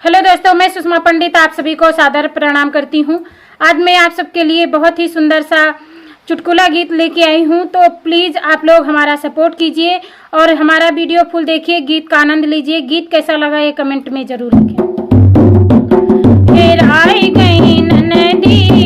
Hello दोस्तों, मैं सुषमा पंडित आप सभी को सादर प्रणाम करती हूँ। आज मैं आप सबके लिए बहुत ही सुंदर सा चुटकुला गीत लेके आई हूँ, तो प्लीज़ आप लोग हमारा सपोर्ट कीजिए और हमारा वीडियो फुल देखिए, गीत का आनंद लीजिए। गीत कैसा लगा ये कमेंट में ज़रूर लिखें। फिर आई गई नदी